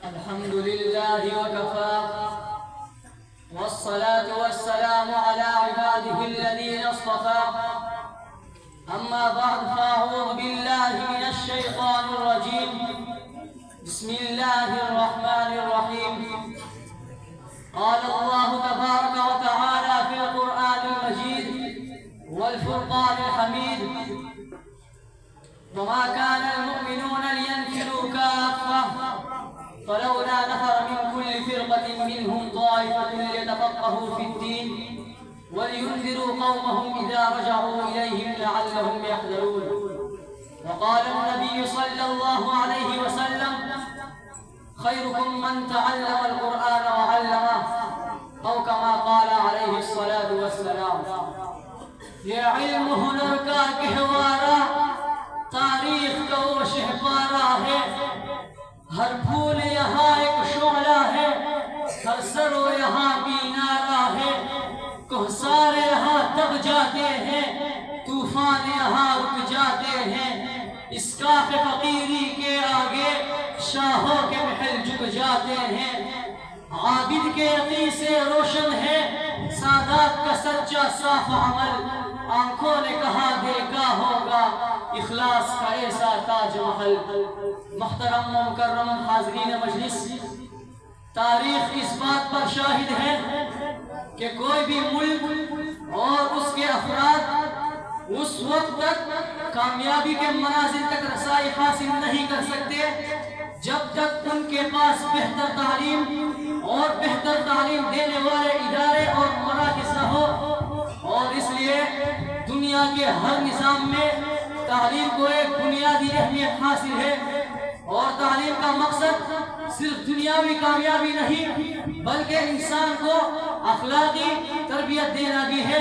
الحمد لله وكفى والصلاة والسلام على عباده الذين اصطفى أما بعد فأعوذ بالله من الشيطان الرجيم بسم الله الرحمن الرحيم قال الله تبارك وتعالى في القرآن المجيد والفرقان الحميد وما كان المؤمنون لينفروا كافة فلولا نفر من كل فرقة منهم طائفة ليتفقهوا في الدين ولينذروا قومهم إذا رجعوا إليهم لعلهم يحذرون. وقال النبي صلى الله عليه وسلم خيركم من تعلم القرآن وعلمه أو كما قال عليه الصلاة والسلام. یہ علم ہنر کا گہوارہ تاریخ کا وہ شہپارہ ہے، ہر پھول یہاں ایک شعلہ ہے، ہر سرو یہاں مینارہ ہے، کوثر یہاں دب جاتے ہیں، طوفان یہاں رک جاتے ہیں، اس کاف فقیری کے آگے شاہوں کے محل جھک جاتے ہیں. عابد کے یقین سے روشن ہے سادات کا سچا صاف عمل، آنکھوں نے کہاں دیکھا ہوگا اخلاص کا ایسا تاج محل. محترم و مکرم حاضرین مجلس، تاریخ اس بات پر شاہد ہے کہ کوئی بھی ملک اور اس کے افراد اس وقت تک کامیابی کے منازل تک رسائی حاصل نہیں کر سکتے جب تک ان کے پاس بہتر تعلیم اور بہتر تعلیم دینے والے ادارے اور مراکز نہ ہو. اور اس لیے دنیا کے ہر نظام میں تعلیم کو ایک بنیادی اہمیت حاصل ہے، اور تعلیم کا مقصد صرف دنیاوی کامیابی نہیں بلکہ انسان کو اخلاقی تربیت دینا بھی ہے.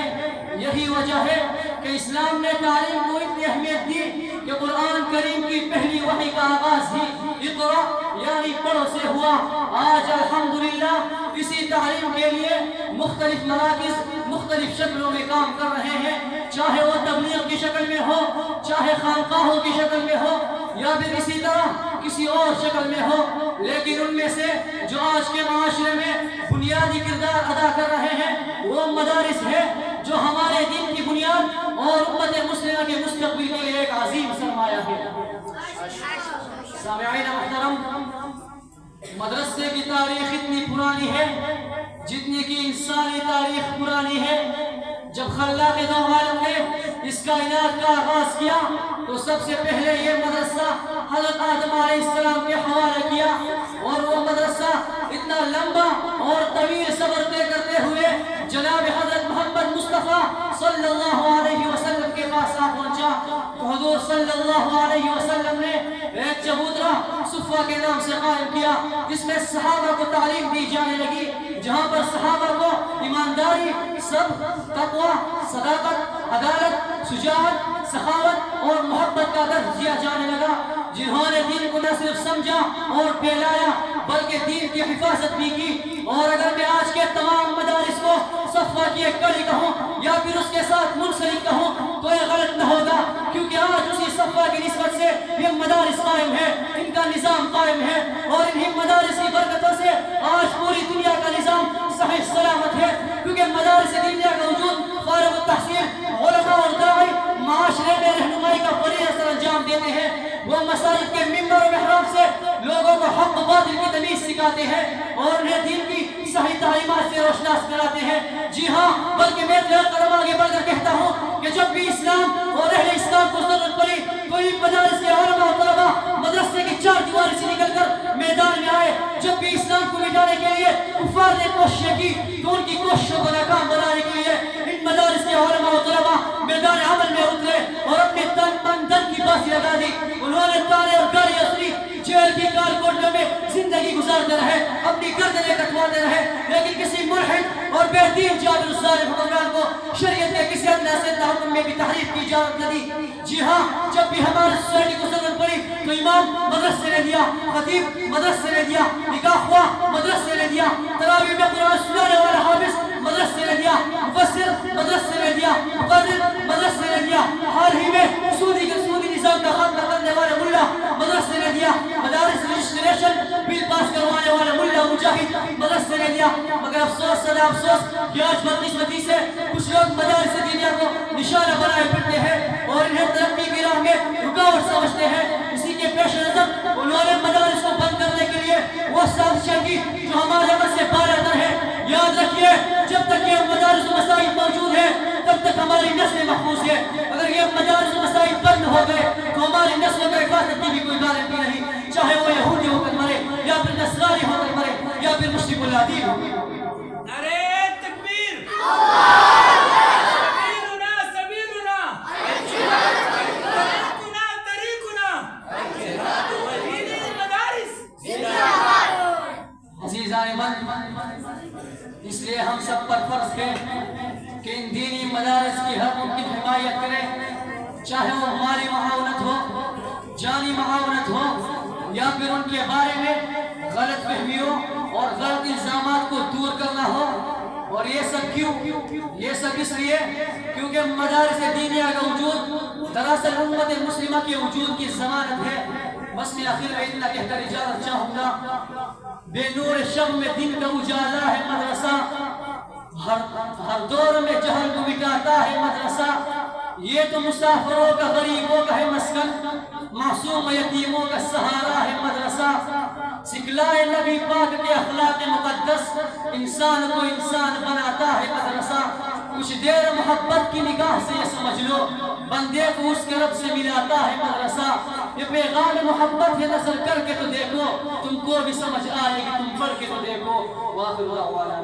یہی وجہ ہے کہ اسلام نے تعلیم کو اتنی اہمیت دی کہ قرآن کریم کی پہلی وحی کا آغاز ہی اقرا یعنی پڑھو سے ہوا. آج الحمدللہ اسی تعلیم کے لیے مختلف مراکز مختلف شکلوں میں کام کر رہے ہیں، چاہے وہ تبلیغ کی شکل میں ہو، چاہے خانقاہوں کی شکل میں ہو، یا پھر اسی طرح کسی اور شکل میں ہو. لیکن ان میں سے جو آج کے معاشرے میں بنیادی کردار ادا کر رہے ہیں وہ مدارس ہے جو ہمارے دین کی بنیاد اور امت مسلمہ کے مستقبل کے لیے ایک عظیم سرمایہ ہے. سامعین محترم، مدرسے کی تاریخ اتنی پرانی ہے جتنی کی انسانی تاریخ پرانی ہے. جب خلاق دو عالم نے اس کائنات کا آغاز کیا تو سب سے پہلے یہ مدرسہ حضرت آدم علیہ السلام کے حوالے کیا، اور وہ مدرسہ اتنا لمبا اور طویل سفر طے کرتے ہوئے جناب حضرت محمد مصطفیٰ صلی اللہ علیہ وسلم کے پاس آ پہنچا. تو حضور صلی اللہ علیہ وسلم نے ایک چبوترا صفہ کے نام سے قائم کیا جس میں صحابہ کو تعلیم دی جانے لگی، جہاں پر صحابہ کو ایمانداری، صبر، تقوی، صداقت، عدالت، شجاعت، سخاوت اور محبت کا درس دیا جانے لگا، جنہوں نے دین کو نہ صرف سمجھا اور پھیلایا بلکہ دین کی حفاظت بھی کی. اور اگر میں آج کے تمام مدارس کو صفہ کی ایک کڑی کہوں یا پھر اس کے ساتھ منسلک کہوں تو یہ غلط نہ ہوگا، کیونکہ آج اسی صفہ کی نسبت سے یہ مدارس قائم ہے، ان کا نظام قائم ہے، اور انہی مدارس کی برکتوں سے آج پوری دنیا کا نظام صحیح سلامت ہے. کیونکہ مدارس دینیہ کا وجود فارغ التحصیل علماء اور داعی معاشرے میں رہنمائی کا فریضہ سر انجام دیتے ہیں. وہ مساجد کے ممبر و محراب سے لوگوں کو حق و باطل کی تمیز سکھاتے ہیں اور انہیں دین کی صحیح تعلیمات سے روشناس کراتے ہیں. جی ہاں، بلکہ میں ایک قدم آگے بڑھ کر کہتا ہوں کہ جب بھی اسلام اور اہل اسلام کو ضرورت پڑی تو ان مدارس کے علماء و طلباء مدرسے کی چار دیواری سے نکل کر میدان میں آئے. جب بھی اسلام کو مٹانے کے لیے کفار نے کوششیں کی تو ان کی کوششوں کو ناکام بنانے کے لیے ان مدارس کے علماء و طلباء میدان عمل میں اترے اور اپنے تن من دن کی باسی لگا دی. انہوں نے تانے اور گالیاں سنی، جیل کی کال کوٹڑوں میں زندگی گزارتے رہے، اپنی گردنیں کٹواتے رہے، لیکن کسی ملحد اور بے دین جابر الظالم حکمران کو شریعت کے کسی ادنیٰ سے حکم میں بھی تحریف کی اجازت نہ دی. جی ہاں، جب بھی ہمارے سوسائٹی کو ضرورت پڑی تو امام مدرسے نے دیا، خطیب مدرسے نے دیا، نکاح ہوا مدرسے نے دیا، تراویح میں قرآن سنانے والا حافظ مدرسے نے دیا، مفسر مدرسے نے دیا، مقرر مدرسے نے دیا، حال ہی میں سودی نظام کا خاتمہ کرنے والے ملا مدرسے نے دیا، مدارس رجسٹریشن بل پاس کروانے کہہ دیا، مگر افسوس سدا افسوس کہ آج بدقسمتی سے کچھ لوگ مدارس دینیہ کو نشانہ بنائے پھرتے ہیں اور انہیں ترقی کی راہ میں رکاوٹ سمجھتے ہیں۔ اسی کے پیش نظر انہوں نے مدارس کو بند کرنے کے لیے وہ سازشیں کی جو ہمارے عمل سے بالاتر ہے۔ یاد رکھیے، جب تک یہ مدارس و مساجد موجود ہیں تب تک ہماری نسل محفوظ ہے۔ اگر یہ مدارس و مساجد بند ہو گئے تو ہماری نسلوں کا حفاظت کی بھی کوئی گارنٹی نہیں، چاہے وہ یہودی ہو کر مرے یا پھر نصرانی ہو کر مرے یا پھر مشرک العدیم ہو۔ نعرہ تکبیر! سبیلنا طریقنا دین المدارس۔ عزیزان من، اس لیے ہم سب پر فرض ہے کہ ان دینی مدارس کی ہر ممکن حمایت کریں، چاہے وہ مالی معاونت ہو، جانی معاونت ہو، یا پھر ان کے بارے میں غلط فہمیوں اور غلط الزامات کو دور کرنا ہو۔ اور یہ سب کیوں؟ یہ سب اس لیے کیونکہ مدارس دینیہ کا وجود دراصل امت مسلمہ کے وجود کی ضمانت ہے۔ بس میں آخر میں اتنا کہہ کر اجازت چاہوں گا، بے نور شب میں دن کا اجالا ہے مدرسہ، ہر دور میں جہل کو مٹاتا ہے مدرسہ، یہ تو مسافروں کا غریبوں کا ہے مسکن، معصوم یتیموں کا سہارا ہے مدرسہ، سکھلائے نبی پاک کے اخلاق مقدس، انسان کو انسان بناتا ہے مدرسہ۔ کچھ دیر محبت کی نگاہ سے یہ سمجھ لو، بندے کو اس کے رب سے ملاتا ہے مدرسہ۔ یہ پیغام محبت ہے، نظر کر کے تو دیکھو، تم کو بھی سمجھ آئے گی، تم پڑھ کے تو دیکھو۔ وآخر دعوانا